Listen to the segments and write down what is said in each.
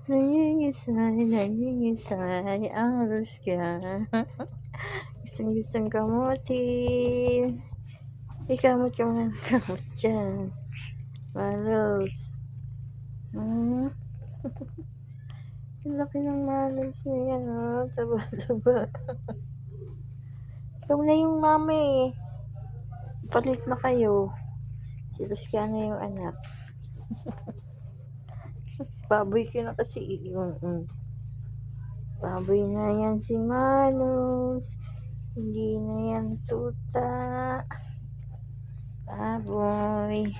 Nangingisay ang rusga. Gustong-gustong kamutin. Ikamot ka ng kamot dyan. Malos. Ang laki ng malos niya, no? Taba-taba. Ikaw na yung mami. Palit na kayo. Si Rusga na yung anak. Baboy ka na kasi. Baboy na yan si Malos. Hindi na yan tuta. Baboy.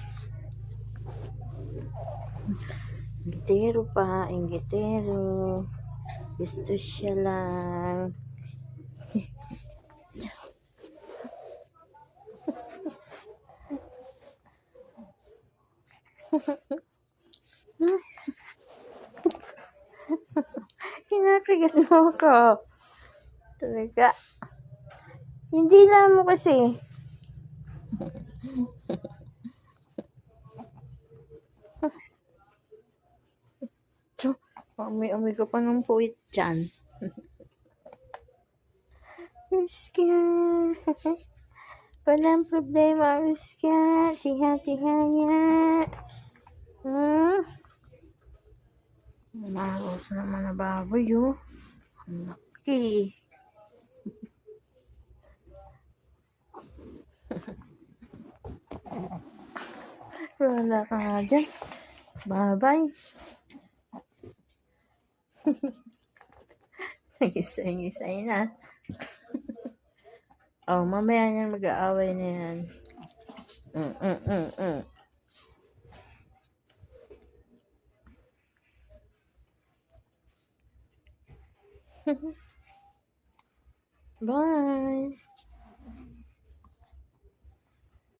Inggitero pa, inggitero. Gusto siya lang. Kinakagat mo ko. Talaga. Hindi lang mo kasi. Amoy-amoy ka pa ng puwit dyan. Rusga. Walang problema, Rusga. Tiha-tiha nga. Maros naman na baboy, oh. Ang laki. Wala ka nga dyan. Bye-bye. Nag-isay-isay na. Oh, mamaya yan mag-aaway na yan. Bye.